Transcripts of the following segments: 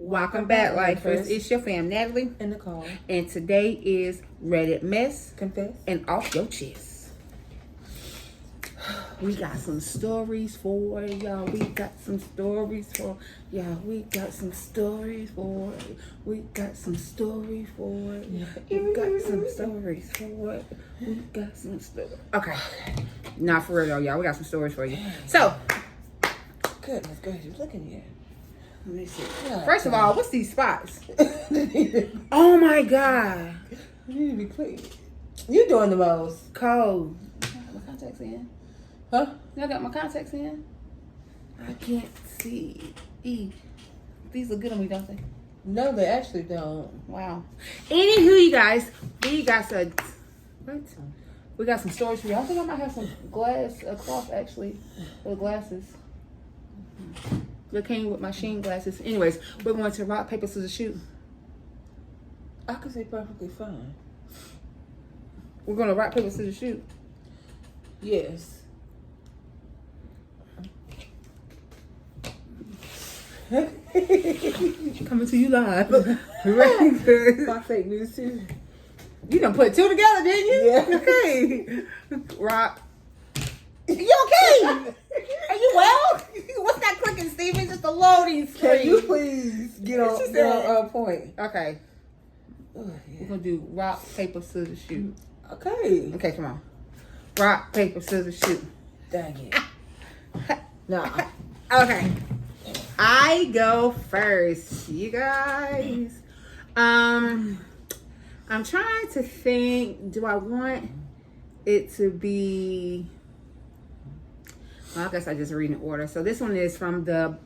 Welcome back, Lifers. It's your fam, Natalie. And Nicole. And today is Reddit Mess. Confess. And Off Your Chest. We got some stories for y'all. We got some stories for y'all. We got some stories for it. We got some stories for it. We got some stories for it. We got some stories. Okay. Not for real, though, y'all. We got some stories for you. So. Goodness gracious. Look at you. Let me see. God, First of all, what's these spots? Oh my God. You need to be clean. You're doing the most. Cold. I got my contacts in. Huh? I got my contacts in. I can't see. These look good on me, don't they? No, they actually don't. Wow. Anywho, you guys, we got some. What? We got some storage for you. I think I might have some cloth actually, for the glasses. They came with my Sheen glasses. Anyways, we're going to rock, paper, scissors, shoot. I could say perfectly fine. We're going to rock, paper, scissors, shoot. Yes. Coming to you live. Right? My fake news too. You done put two together, didn't you? Yeah. Okay. Rock. You okay? Are you well? What's that clicking, Steven? Just a loading screen. Can you please get on point? Okay. Oh, yeah. We're going to do rock, paper, scissors, shoot. Okay. Okay, come on. Rock, paper, scissors, shoot. Dang it. No. Okay. I go first, you guys. I'm trying to think, do I want it to be... Well, I guess I just read in order. So this one is from the...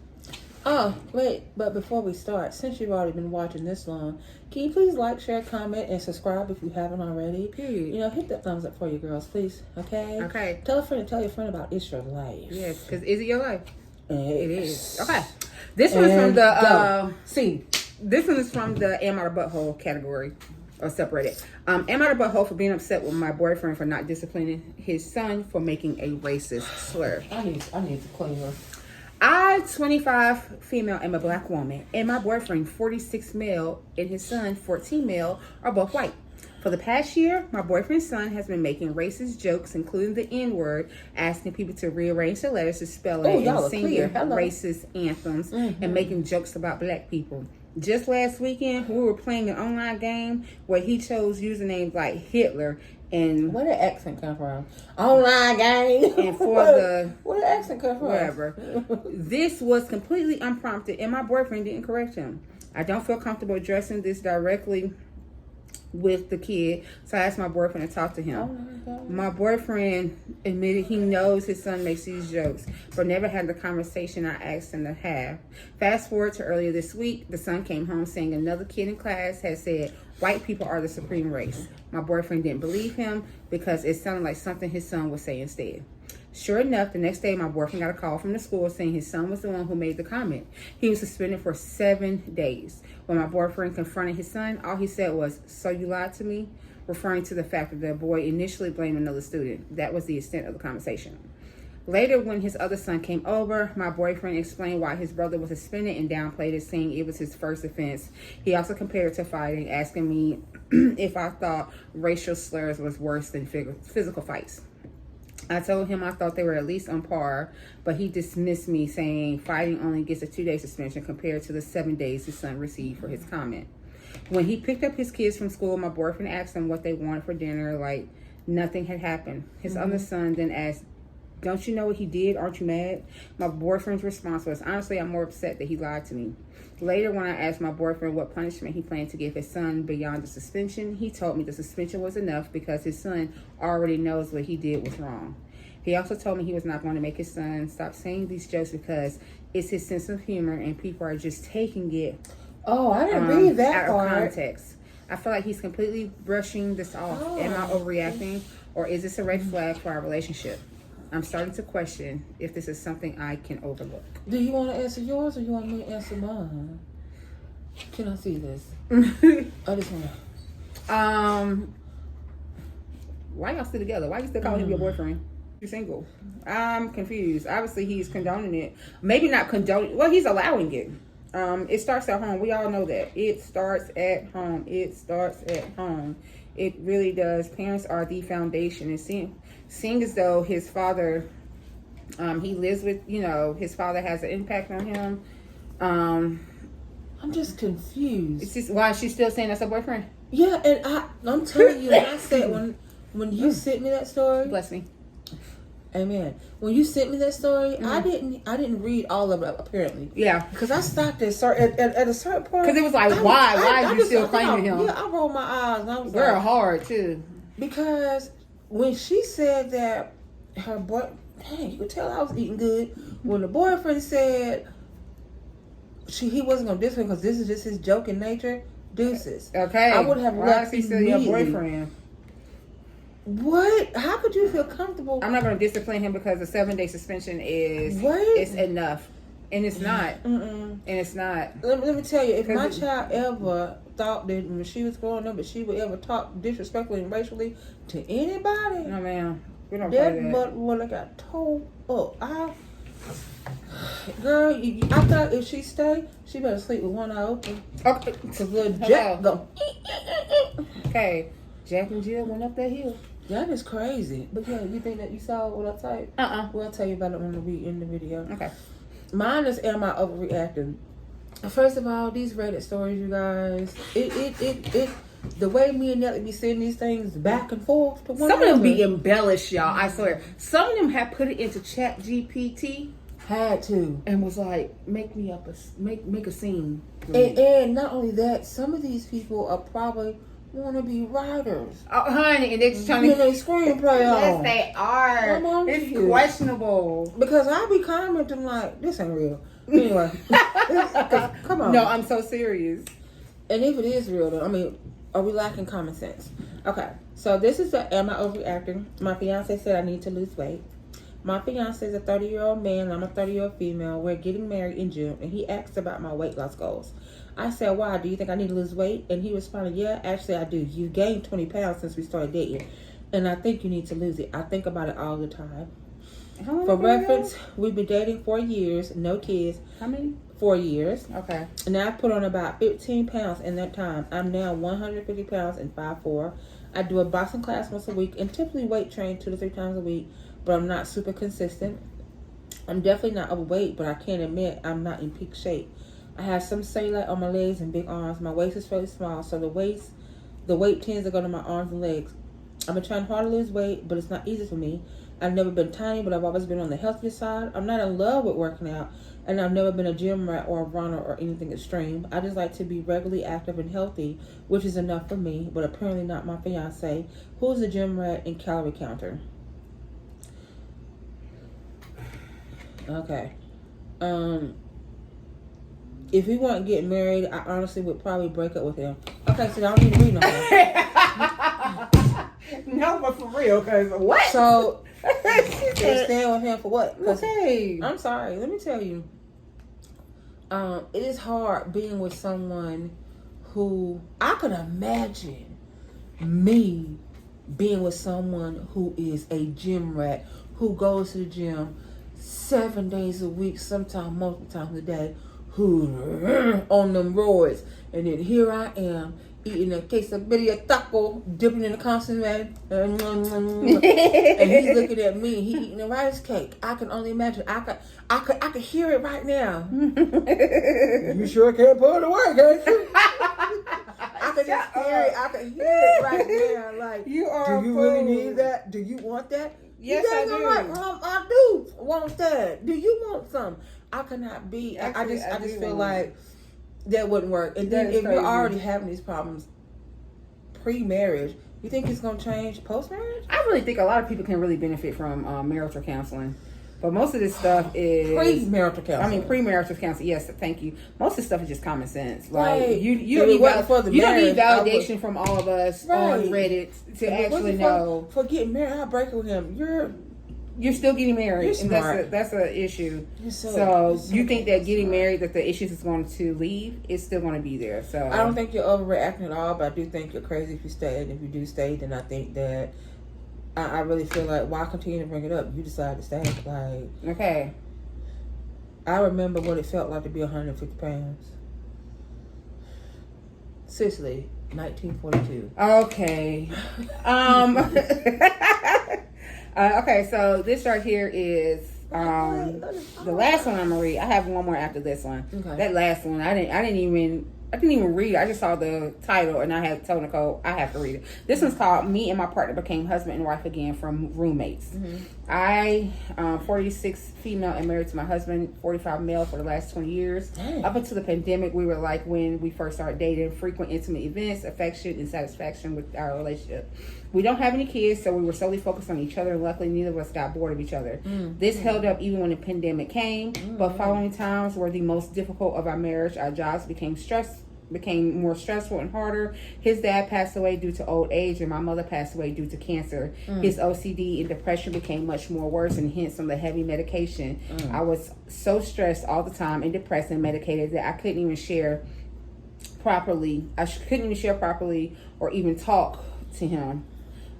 Oh, wait. But before we start, since you've already been watching this long, can you please like, share, comment, and subscribe if you haven't already? Period. You know, hit that thumbs up for you girls, please. Okay? Okay. Tell your friend about It's Your Life. Yes, because is it your life? It is. Okay. This one's from the... See. This one is from the Am I the Butthole category. Or separated. Am I the butthole for being upset with my boyfriend for not disciplining his son for making a racist slur? I need to clean her. I, 25 female, am a black woman, and my boyfriend, 46 male, and his son, 14 male, are both white. For the past year, my boyfriend's son has been making racist jokes, including the N-word, asking people to rearrange the letters to spell it, and singing racist anthems, and making jokes about black people. Just last weekend, we were playing an online game where he chose usernames like Hitler and... Where did accent come from? Online game. And for the... Where did accent come from? Wherever. This was completely unprompted, and my boyfriend didn't correct him. I don't feel comfortable addressing this directly with the kid, so I asked my boyfriend to talk to him. My boyfriend admitted he knows his son makes these jokes, but never had the conversation I asked him to have. Fast forward to earlier this week, the son came home saying another kid in class had said white people are the supreme race. My boyfriend didn't believe him because it sounded like something his son would say instead. Sure enough, the next day, my boyfriend got a call from the school saying his son was the one who made the comment. He was suspended for 7 days. When my boyfriend confronted his son, all he said was, "So you lied to me?" referring to the fact that the boy initially blamed another student. That was the extent of the conversation. Later, when his other son came over, my boyfriend explained why his brother was suspended and downplayed it, saying it was his first offense. He also compared it to fighting, asking me if I thought racial slurs was worse than physical fights. I told him I thought they were at least on par, but he dismissed me, saying fighting only gets a 2-day suspension compared to the 7 days his son received for his comment. When he picked up his kids from school, my boyfriend asked them what they wanted for dinner, like nothing had happened. His other son then asked, "Don't you know what he did? Aren't you mad?" My boyfriend's response was, "Honestly, I'm more upset that he lied to me." Later, when I asked my boyfriend what punishment he planned to give his son beyond the suspension, he told me the suspension was enough because his son already knows what he did was wrong. He also told me he was not going to make his son stop saying these jokes because it's his sense of humor and people are just taking it I didn't read that out part. of context. I feel like he's completely brushing this off. Am I overreacting, or is this a red flag for our relationship? I'm starting to question if this is something I can overlook. Do you want to answer yours or you want me to answer mine? Can I see this? I just want to. Why y'all still together? Why you still calling him your boyfriend? You're single. I'm confused. Obviously, he's condoning it. Maybe not condoning. Well, he's allowing it. It starts at home. We all know that. It starts at home. It starts at home. It really does. Parents are the foundation. And seeing as though his father, he lives with, his father has an impact on him. I'm just confused. It's just, why is she still saying that's her boyfriend? Yeah, and I'm telling you, I said when you sent me that story. Bless me. Amen. When you sent me that story, I didn't read all of it apparently. Yeah, because I stopped at a certain point. Because it was like, why are you still claiming him? Yeah, I rolled my eyes and I was like, hard too. Because when she said that her boy, dang, you could tell I was eating good. When the boyfriend said he wasn't gonna discipline because this is just his joking nature, deuces. Okay, I would have left he still your boyfriend. What? How could you feel comfortable? I'm not going to discipline him because a 7-day suspension is enough, and it's not. And it's not. Let me tell you, if my child ever thought that when she was growing up, that she would ever talk disrespectfully and racially to anybody, no ma'am, we don't that play that. butt would have got towed up. Girl, I thought if she stay, she better sleep with one eye open. Okay, because little Jack go. Okay, Jack and Jill went up that hill. That is crazy. But yeah, you think that you saw what I typed? Well, I'll tell you about it when we in the video. Okay. Mine is, am I overreacting? First of all, these Reddit stories, you guys, it the way me and Nelly be sending these things back and forth to one another. Some of them be embellished, y'all. I swear. Some of them have put it into ChatGPT. Had to. And was like, make a scene. And not only that, some of these people are probably want to be writers. Oh, honey, and they're just trying to get a screenplay on. Yes, they are. It's questionable. Because I be commenting like, this ain't real. Anyway. Come on. No, I'm so serious. And if it is real, though, I mean, are we lacking common sense? Okay, so this is the am I overreacting? My fiance said I need to lose weight. My fiance is a 30-year-old man. I'm a 30-year-old female. We're getting married in June, and he asked about my weight loss goals. I said, why? Do you think I need to lose weight? And he responded, yeah, actually I do. You gained 20 pounds since we started dating, and I think you need to lose it. I think about it all the time. For reference, we've been dating 4 years, no kids. How many? 4 years. Okay. And I put on about 15 pounds in that time. I'm now 150 pounds and 5'4". I do a boxing class once a week and typically weight train 2 to 3 times a week, but I'm not super consistent. I'm definitely not overweight, but I can't admit I'm not in peak shape. I have some cellulite on my legs and big arms. My waist is fairly small, so the weight tends to go to my arms and legs. I've been trying hard to lose weight, but it's not easy for me. I've never been tiny, but I've always been on the healthier side. I'm not in love with working out, and I've never been a gym rat or a runner or anything extreme. I just like to be regularly active and healthy, which is enough for me, but apparently not my fiance, who's a gym rat and calorie counter. Okay. If we weren't getting married, I honestly would probably break up with him. Okay, so I don't need to read no more. No, but for real, because what? So, stand with him for what? Okay. I'm sorry. Let me tell you. It is hard being with someone who, I could imagine me being with someone who is a gym rat, who goes to the gym 7 days a week, sometimes multiple times a day, who on them roids, and then here I am eating a quesadilla taco, dipping in the consomme, and he's looking at me. He eating a rice cake. I can only imagine. I could hear it right now. You sure can't pull it away, can't you? I could just hear it. I could hear it right now. Like, you are. Do you really need that? Do you want that? Yes, I do. Like, I do want that. Do you want some? I cannot be. Actually, I just feel like that wouldn't work. And then if you're already having these problems pre-marriage, you think it's going to change post-marriage? I really think a lot of people can really benefit from marital counseling. But most of this stuff is pre-marital counseling. I mean, pre-marital counseling. Yes, thank you. Most of this stuff is just common sense. Like right. you don't need validation from all of us on Reddit to actually know. For getting married, I'll break with him. You're still getting married, You're smart. And that's an issue. So you think that getting married, that the issues is going to leave, it's still going to be there. So I don't think you're overreacting at all, but I do think you're crazy if you stay. And if you do stay, then I think that I really feel like, why continue to bring it up? You decide to stay. Like, okay. I remember what it felt like to be 150 pounds. Seriously, 1942. Okay. Okay, so this right here is the last one I'm gonna read. I have one more after this one. Okay. That last one, I didn't even read it. I just saw the title and I had told Nicole I have to read it. This one's called "Me and My Partner Became Husband and Wife Again" from Roommates. Mm-hmm. I 46 female and married to my husband, 45 male for the last 20 years. Dang. Up until the pandemic, we were like when we first started dating, frequent intimate events, affection and satisfaction with our relationship. We don't have any kids, so we were solely focused on each other, and luckily neither of us got bored of each other. This held up even when the pandemic came, but following times were the most difficult of our marriage. Our jobs became more stressful and harder. His dad passed away due to old age, and my mother passed away due to cancer. His OCD and depression became much more worse, and hence some of the heavy medication. I was so stressed all the time and depressed and medicated that I couldn't even share properly. Or even talk to him.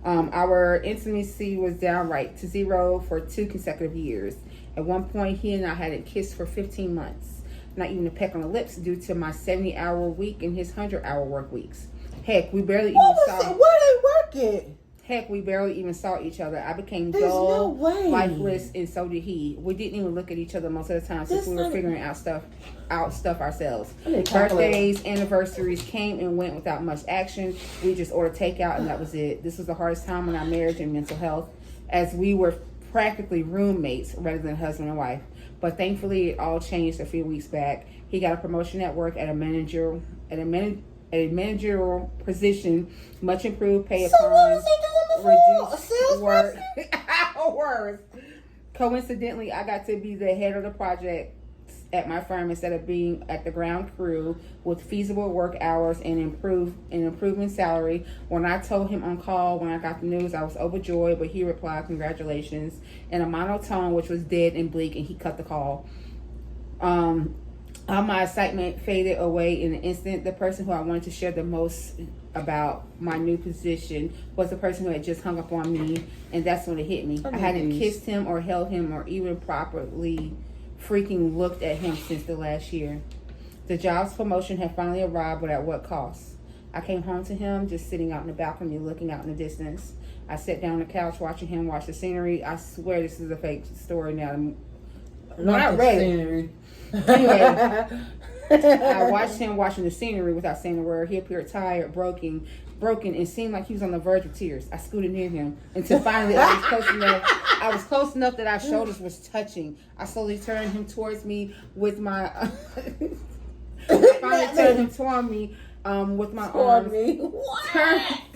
Our intimacy was downright to zero for 2 consecutive years. At one point, he and I hadn't kissed for 15 months. Not even a peck on the lips due to my 70-hour week and his 100-hour work weeks. Heck, we barely even saw. Where they working? Heck, we barely even saw each other. I became There's dull, no way. lifeless, and so did he. We didn't even look at each other most of the time since we were figuring out stuff ourselves. Birthdays, anniversaries came and went without much action. We just ordered takeout and that was it. This was the hardest time in our marriage and mental health, as we were practically roommates rather than husband and wife. But thankfully, it all changed a few weeks back. He got a promotion at work at a managerial position, much improved pay upon what is he doing before? A salesperson? Hours. Coincidentally, I got to be the head of the project at my firm instead of being at the ground crew, with feasible work hours and improvement salary. When I told him on call when I got the news, I was overjoyed, but he replied, "Congratulations," in a monotone which was dead and bleak, and he cut the call. All my excitement faded away in an instant. The person who I wanted to share the most about my new position was the person who had just hung up on me, and that's when it hit me. I hadn't kissed him or held him or even properly freaking looked at him since the last year. The job's promotion had finally arrived, but at what cost? I came home to him just sitting out in the balcony looking out in the distance. I sat down on the couch watching him watch the scenery. I swear this is a fake story now. Not ready. Anyway, I watched him watching the scenery without saying a word. He appeared tired, broken, and seemed like he was on the verge of tears. I scooted near him until finally I was close enough that our shoulders was touching. I slowly turned him towards me with my with my arms.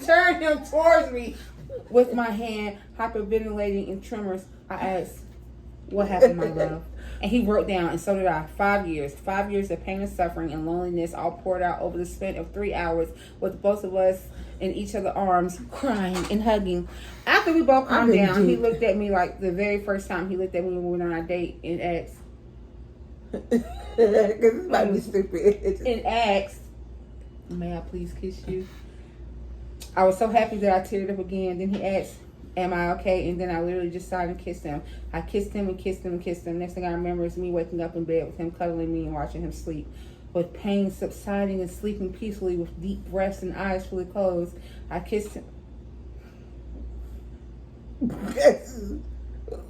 Turn him towards me with my hand, hyperventilating in tremors. I asked, "What happened, my love?" And he wrote down, and so did I, 5 years. 5 years of pain and suffering and loneliness, all poured out over the span of 3 hours with both of us in each other's arms, crying and hugging. After we both calmed down, he looked at me like the very first time he looked at me when we went on our date and asked, because this might be stupid. And asked, "May I please kiss you?" I was so happy that I teared up again. Then he asked, "Am I okay?" And then I literally just sighed and kissed him. I kissed him and kissed him and kissed him. Next thing I remember is me waking up in bed with him cuddling me and watching him sleep. With pain subsiding and sleeping peacefully with deep breaths and eyes fully closed, I kissed him.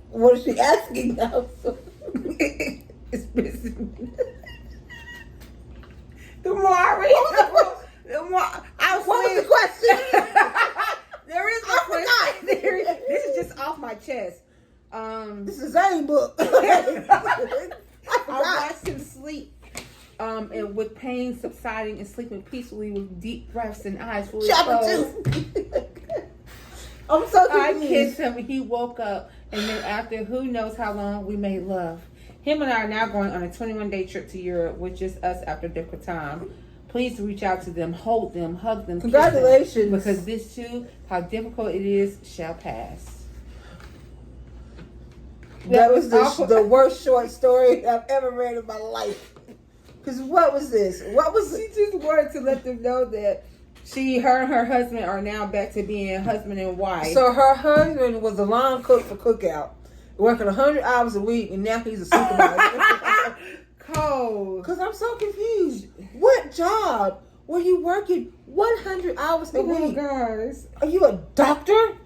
What is she asking now? It's busy. The more I read, the more I was. What was the question? There is no question. This is just off my chest. This is a book. I watched him sleep. And with pain subsiding and sleeping peacefully with deep breaths and eyes fully closed. I'm so confused. I kissed him and he woke up, and then after who knows how long, we made love. Him and I are now going on a 21-day trip to Europe with just us after a difficult time. Please reach out to them, hold them, hug them. Congratulations. Them, because this too, how difficult it is, shall pass. That was the worst short story I've ever read in my life. Because what was this? She just wanted to let them know that her and her husband are now back to being husband and wife. So her husband was the line cook for Cookout. working 100 hours a week, and now he's a supervisor. Cold. Because I'm so confused. What job were you working 100 hours a week? Guys. Are you a doctor?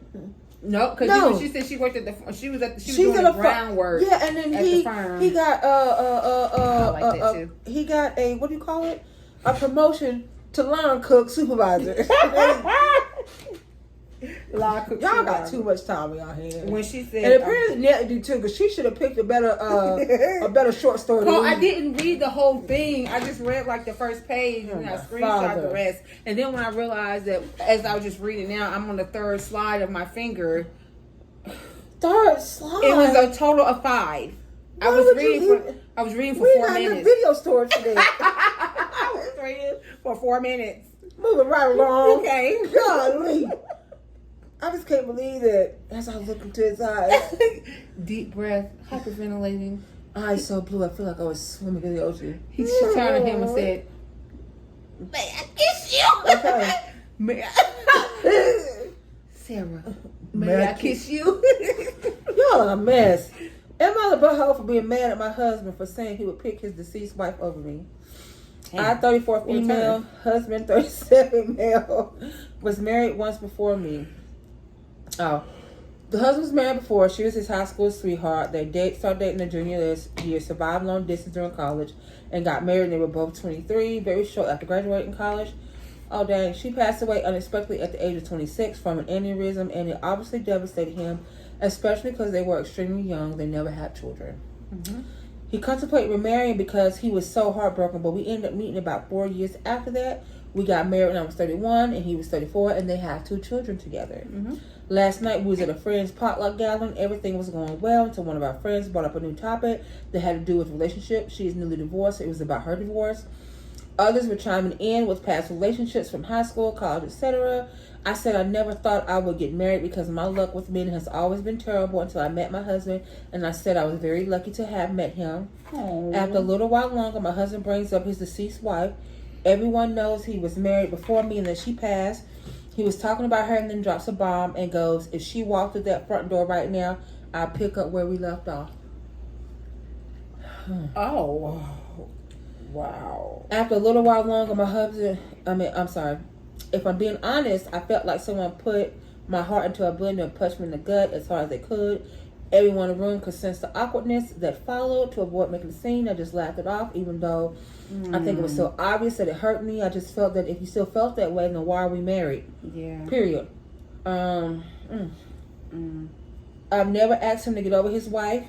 No, because No. she said she worked at the. She was She's doing at the a groundwork. Yeah, and then at the firm. he got I like that too. he got a, what do you call it? A promotion to line cook supervisor. Y'all got too much time in y'all hands. When she said, and apparently Nelly do too, because she should have picked a better short story. Cole, I didn't read the whole thing. I just read like the first page and I screenshot the rest. And then when I realized that, as I was just reading now, I'm on the third slide of my finger. Third slide. It was a total of 5. I was reading for 4 minutes. Video story today. I was reading for 4 minutes. Moving right along. Okay. Golly. I just can't believe that as I look into his eyes. Deep breath, hyperventilating. Eyes so blue, I feel like I was swimming in the ocean. She turned to him and said, "May I kiss you?" Okay. May I? Sarah, may I kiss you? Y'all are a mess. Am I the butthole for being mad at my husband for saying he would pick his deceased wife over me? I, 34 female, husband 37 male, was married once before me. Oh, the husband was married before. She was his high school sweetheart. They started dating their junior year, survived long distance during college, and got married. They were both 23, very short after graduating college. Oh, dang. She passed away unexpectedly at the age of 26 from an aneurysm, and it obviously devastated him, especially because they were extremely young. They never had children. Mm-hmm. He contemplated remarrying because he was so heartbroken, but we ended up meeting about 4 years after that. We got married when I was 31 and he was 34, and they have 2 children together. Mm-hmm. Last night we was at a friend's potluck gathering. Everything was going well until one of our friends brought up a new topic that had to do with relationships. She is newly divorced. It was about her divorce. Others were chiming in with past relationships from high school, college, etc. I said I never thought I would get married because my luck with men has always been terrible until I met my husband, and I said I was very lucky to have met him. Aww. After a little while longer, my husband brings up his deceased wife. Everyone knows he was married before me and that she passed. He was talking about her and then drops a bomb and goes, if she walked through that front door right now, I'll pick up where we left off. Oh, wow. After a little while longer, if I'm being honest, I felt like someone put my heart into a blender and punched me in the gut as hard as they could. Everyone in the room could sense the awkwardness that followed. To avoid making a scene, I just laughed it off, even though I think it was so obvious that it hurt me. I just felt that if you still felt that way, then why are we married? Yeah. Period. I've never asked him to get over his wife.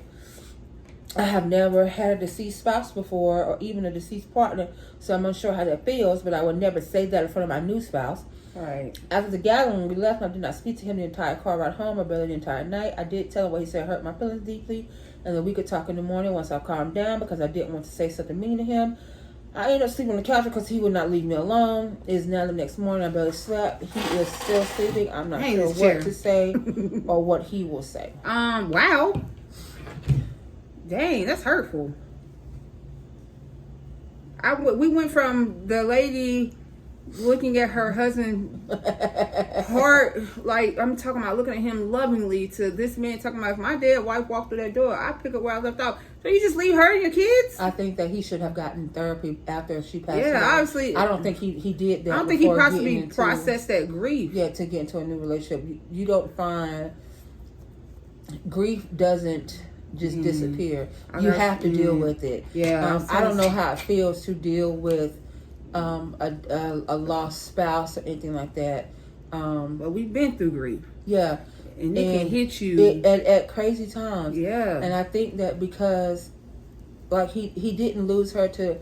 I have never had a deceased spouse before, or even a deceased partner, so I'm unsure how that feels, but I would never say that in front of my new spouse. Right. After the gathering, when we left, I did not speak to him the entire car ride home or barely the entire night. I did tell him what he said hurt my feelings deeply, and then we could talk in the morning once I calmed down because I didn't want to say something mean to him. I ended up sleeping on the couch because he would not leave me alone. It is now the next morning. I barely slept. He is still sleeping. I'm not sure what to say or what he will say. Wow. Dang, that's hurtful. We went from the lady looking at her husband heart, like I'm talking about looking at him lovingly, to this man talking about if my dead wife walked through that door, I pick up where I left off. So you just leave her and your kids? I think that he should have gotten therapy after she passed away. Yeah, obviously. I don't think he did that. I don't think he possibly processed that grief. Yeah, to get into a new relationship. You don't find grief doesn't just disappear. You have to deal with it. Yeah. I don't know how it feels to deal with a lost spouse or anything like that. But we've been through grief. Yeah. And it can hit you at crazy times. Yeah. And I think that because like he didn't lose her to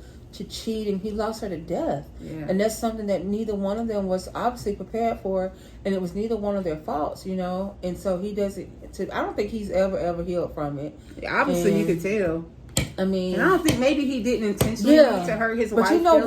cheating, he lost her to death. Yeah. And that's something that neither one of them was obviously prepared for, and it was neither one of their faults, you know. And so he doesn't. I don't think he's ever healed from it. Yeah, obviously, and you could tell. I mean, and I don't think maybe he didn't intentionally to hurt his wife. But you know,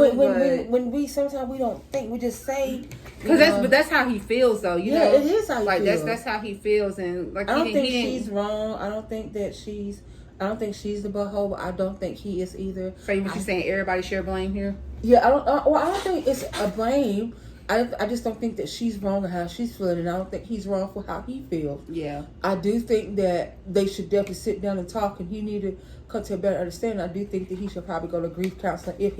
when we sometimes we don't think, we just say but that's how he feels though. You know, it is how he feels. That's how he feels, and like I don't think she's wrong. I don't think she's the butthole. I don't think he is either. So what you saying? Everybody share blame here? Yeah, I don't think it's a blame. I just don't think that she's wrong in how she's feeling, and I don't think he's wrong for how he feels. Yeah. I do think that they should definitely sit down and talk, and he need to come to a better understanding. I do think that he should probably go to grief counseling if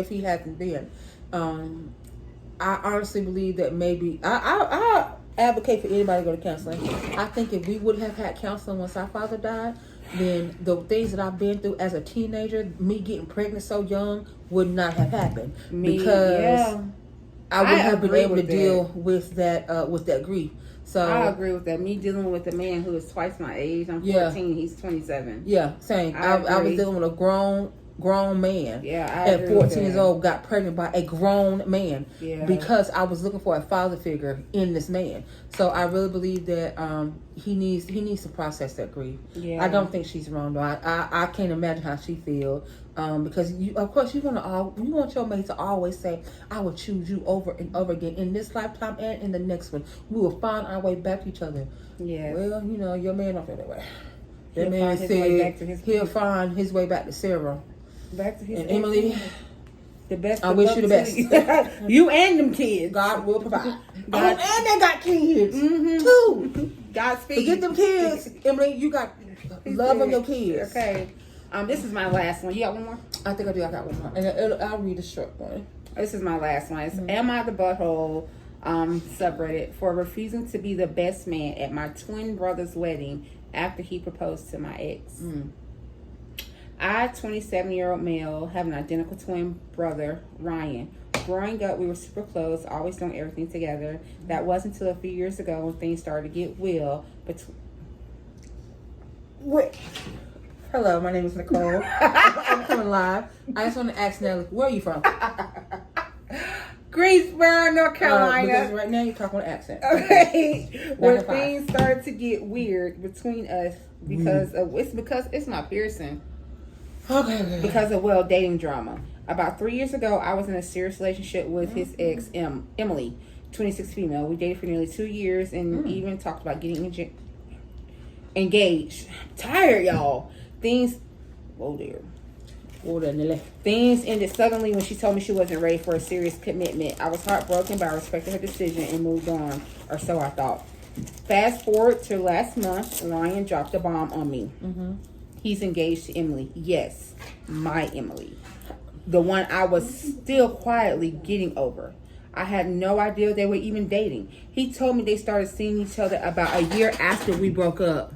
he hasn't been. I honestly believe that maybe I advocate for anybody to go to counseling. I think if we would have had counseling once our father died, then the things that I've been through as a teenager, me getting pregnant so young, would not have happened because I would have been able to deal with that grief. So I agree with that. Me dealing with a man who is twice my age. I'm 14. He's 27. Yeah, same. I was dealing with a grown man. Yeah, at 14 years old, got pregnant by a grown man. Yeah. Because I was looking for a father figure in this man. So I really believe that he needs to process that grief. Yeah. I don't think she's wrong though. I can't imagine how she feels. Because of course you want your mate to always say, I will choose you over and over again in this lifetime and in the next one. We will find our way back to each other. Yeah. Well, your man don't feel that way. That man said he'll find his way back to Sarah. Back to his and Emily. The best. I wish you the best. You and them kids. God will provide. And they got kids too. Godspeed. Forget them kids, Emily. You got love on your kids. Okay. This is my last one. You got one more? I think I do. I got one more, and I'll read the short one. This is my last one. It's Am I the Butthole subreddit for refusing to be the best man at my twin brother's wedding after he proposed to my ex. I, 27-year-old male, have an identical twin brother, Ryan. Growing up, we were super close, always doing everything together. That wasn't until a few years ago when things started to get real. Hello, my name is Nicole. I'm coming live. I just want to ask Nelly, where are you from? Greensboro, North Carolina. Because right now you're talking with an accent. Okay. When things started to get weird between us because it's my piercing. Okay. Because of dating drama. About 3 years ago, I was in a serious relationship with his ex, Emily, 26 female. We dated for nearly 2 years and even talked about getting engaged. Tired, y'all. Things ended suddenly when she told me she wasn't ready for a serious commitment. I was heartbroken, but I respected her decision and moved on, or so I thought. Fast forward to last month, Ryan dropped a bomb on me. He's engaged to Emily. Yes, my Emily. The one I was still quietly getting over. I had no idea they were even dating. He told me they started seeing each other about a year after we broke up.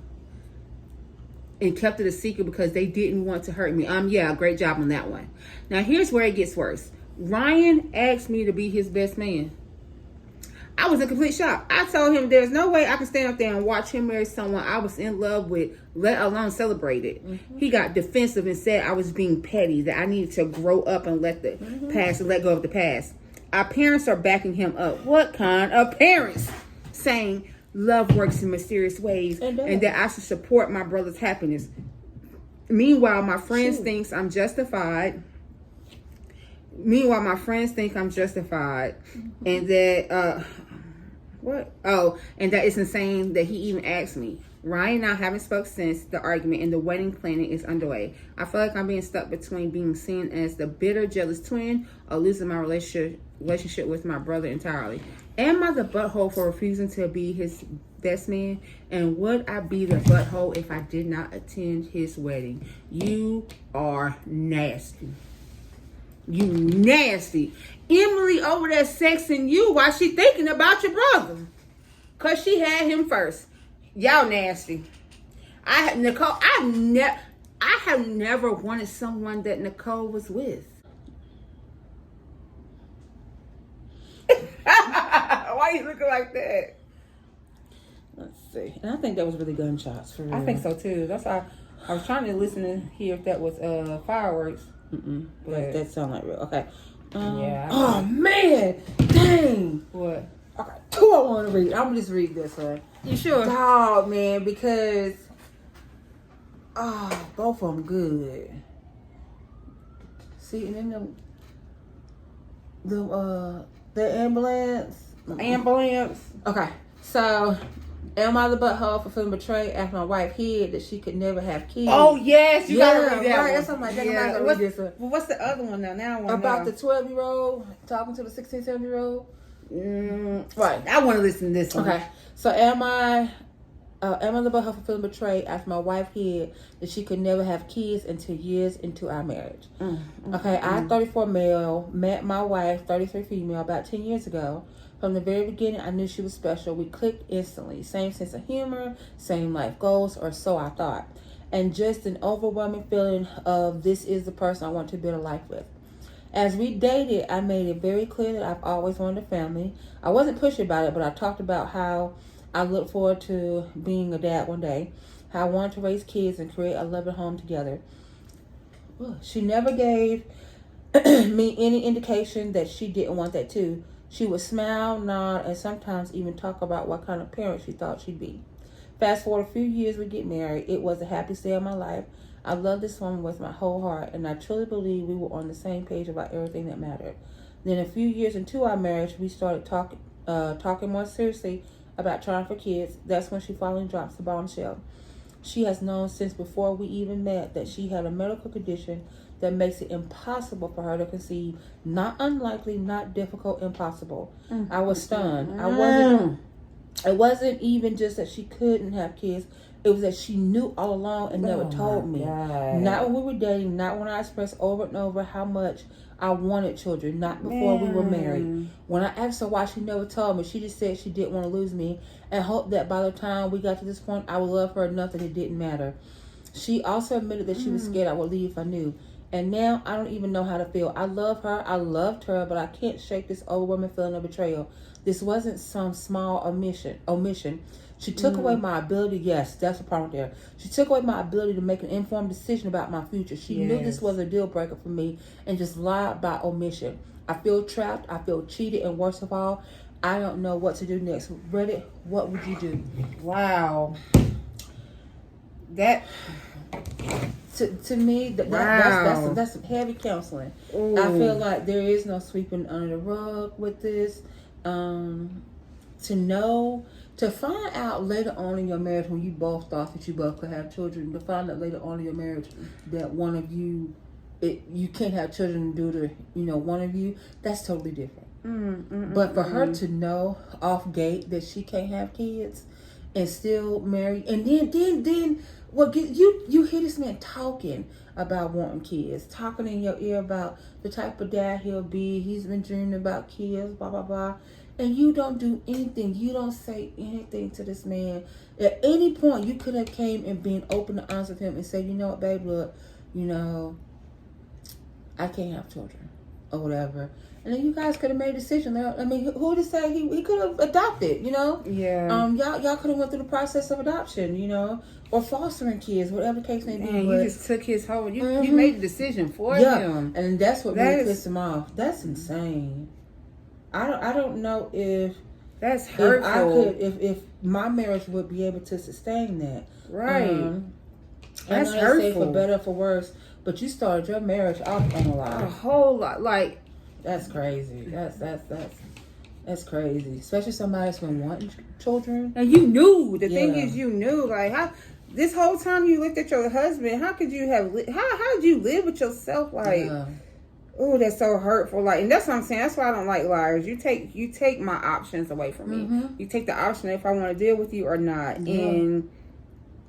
And kept it a secret because they didn't want to hurt me. Yeah, great job on that one. Now here's where it gets worse. Ryan asked me to be his best man. I was in complete shock. I told him there's no way I can stand up there and watch him marry someone I was in love with, let alone celebrate it. He got defensive and said I was being petty, that I needed to grow up and let the past and let go of the past. Our parents are backing him up. What kind of parents? Saying love works in mysterious ways and that I should support my brother's happiness. Meanwhile, my friends think I'm justified. And that and that it's insane that he even asked me. Ryan and I haven't spoken since the argument, and the wedding planning is underway. I feel like I'm being stuck between being seen as the bitter, jealous twin or losing my relationship with my brother entirely. Am I the butthole for refusing to be his best man? And would I be the butthole if I did not attend his wedding? You are nasty. You nasty. Emily over there sexing you while she thinking about your brother. Because she had him first. Y'all nasty. Nicole, I have never wanted someone that Nicole was with. Why are you looking like that? Let's see. And I think that was really gunshots for real. I think so too. That's why I was trying to listen to hear if that was fireworks. But that sound like real. Okay. Yeah. Oh man. Dang. What? Okay. Two I want to read. I'm gonna just read this one. You sure? Dog, man, because both of them good. See, and then the ambulance. Okay, so am I the butthole for feeling betrayed after my wife hid that she could never have kids? Oh yes, you gotta read that right. one. That's something like that. I'm not gonna read this one. Well, what's the other one now? Now I want about the 12-year-old talking to the 16, 17-year-old. Right. I want to listen to this one. Okay. So am I about her feeling betrayed after my wife hid that she could never have kids until years into our marriage? Okay, I, 34 male, met my wife, 33 female, about 10 years ago. From the very beginning, I knew she was special. We clicked instantly. Same sense of humor, same life goals, or so I thought. And just an overwhelming feeling of this is the person I want to build a life with. As we dated, I made it very clear that I've always wanted a family. I wasn't pushy about it, but I talked about how I look forward to being a dad one day, how I wanted to raise kids and create a loving home together. She never gave me any indication that she didn't want that too. She would smile, nod, and sometimes even talk about what kind of parent she thought she'd be. Fast forward a few years, we get married. It was the happiest day of my life. I love this woman with my whole heart, and I truly believe we were on the same page about everything that mattered. Then a few years into our marriage, we started talking more seriously about trying for kids. That's when she finally drops the bombshell. She has known since before we even met that she had a medical condition that makes it impossible for her to conceive. Not unlikely, not difficult, impossible. I was stunned. It wasn't even just that she couldn't have kids. It was that she knew all along and never told me. God. Not when we were dating, not when I expressed over and over how much I wanted children, not before we were married. When I asked her why she never told me, she just said she didn't want to lose me and hoped that by the time we got to this point, I would love her enough that it didn't matter. She also admitted that she was scared I would leave if I knew. And now I don't even know how to feel. I love her. I loved her, but I can't shake this overwhelming feeling of betrayal. This wasn't some small omission. She took away my ability. Yes, that's the problem there. She took away my ability to make an informed decision about my future. She knew this was a deal breaker for me and just lied by omission. I feel trapped. I feel cheated. And worst of all, I don't know what to do next. Reddit, what would you do? Wow. That... To me, that's some heavy counseling. Ooh. I feel like there is no sweeping under the rug with this. To find out later on in your marriage when you both thought that you both could have children, to find out later on in your marriage that one of you, you can't have children due to, one of you, that's totally different. But for her to know off gate that she can't have kids and still marry, and then well, you hear this man talking about wanting kids, talking in your ear about the type of dad he'll be. He's been dreaming about kids, blah, blah, blah. And you don't do anything. You don't say anything to this man. At any point, you could have came and been open and honest with him and said, you know what, babe, look, I can't have children or whatever. And then you guys could have made a decision. I mean, who to say he could have adopted, Yeah. Y'all could have went through the process of adoption, or fostering kids, whatever the case may be. And you just took his whole, you made the decision for him. And that's what really pissed him off. That's insane. I don't know if that's hurtful. If my marriage would be able to sustain that. Right. That's hurtful. Say for better or for worse, but you started your marriage off on a lie. A whole lot, like that's crazy. That's crazy, especially somebody that's been wanting children. And you knew. The thing is, you knew. Like how this whole time you looked at your husband. How could you have? How did you live with yourself? Like. Oh, that's so hurtful. Like, and that's what I'm saying. That's why I don't like liars. You take my options away from me. You take the option if I want to deal with you or not. And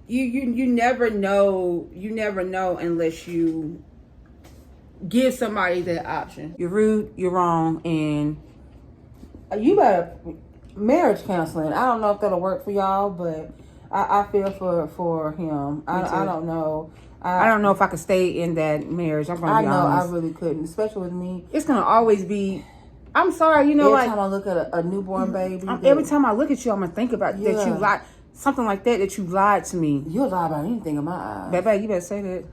you never know. You never know unless you give somebody that option. You're rude. You're wrong. And you better marriage counseling. I don't know if that'll work for y'all, but I feel for him. I don't know. I don't know if I could stay in that marriage. I'm gonna be honest. I really couldn't, especially with me. It's gonna always be. I'm sorry, every time I look at a newborn baby, every time I look at you, I'm gonna think about that you lied, something like that you lied to me. You'll lie about anything in my eyes. Baby, you better say that.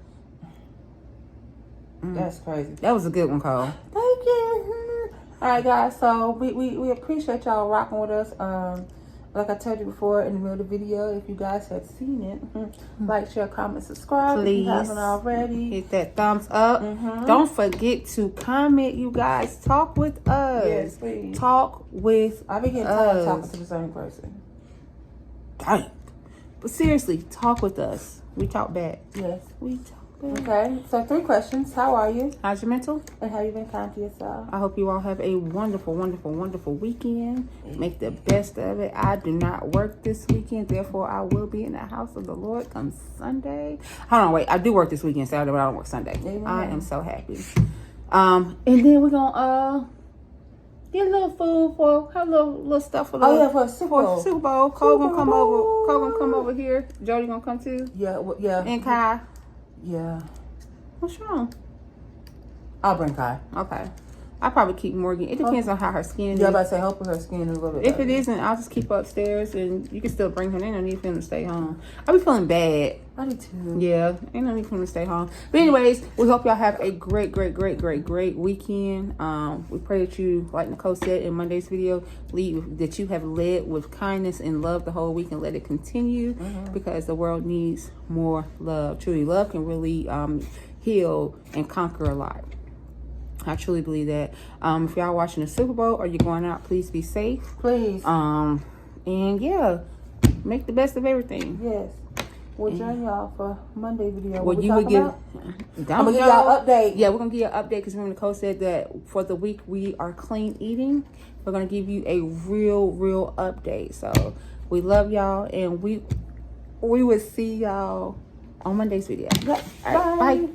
That's crazy. That was a good one, Cole. Thank you. All right, guys. So we appreciate y'all rocking with us. Like I told you before in the middle of the video, if you guys have seen it, like, share, comment, subscribe. Please. If you haven't already. Hit that thumbs up. Don't forget to comment, you guys. Talk with us. Yes, please. Talk with I've been getting tired of talking to the same person. Dang. But seriously, talk with us. We talk back. Yes. We talk back. Okay, so 3 questions. How are you? How's your mental? And have you been kind to yourself? I hope you all have a wonderful, wonderful, wonderful weekend. Make the best of it. I do not work this weekend, therefore I will be in the house of the Lord come Sunday. Hold on, wait. I do work this weekend, Saturday, but I don't work Sunday. Amen. I am so happy. And then we're gonna get a little food for have a little stuff for the for Super Bowl. Super Bowl. Cole gonna come over. Cole gonna come over here. Jody gonna come too. Yeah, yeah. And Kai. Yeah. What's wrong? I'll bring Kai. Okay. I'll probably keep Morgan. It depends on how her skin is. Yeah, I'm about to say, help with her skin a little bit. If it isn't, I'll just keep her upstairs and you can still bring her. Ain't no need for him to stay home. I be feeling bad. I do too. Yeah, ain't no need for him to stay home. But anyways, we hope y'all have a great weekend. We pray that you, like Nicole said in Monday's video, that you have led with kindness and love the whole week and let it continue because the world needs more love. Truly, love can really heal and conquer a lot. I truly believe that. If y'all watching the Super Bowl or you're going out, please be safe. Please. And yeah, make the best of everything. Yes. We'll join y'all for Monday video. Well, you would give. I'm gonna give y'all an update. Yeah, we're gonna give you an update because remember Nicole said that for the week we are clean eating. We're gonna give you a real update. So we love y'all and we will see y'all on Monday's video. Yep. All right, bye.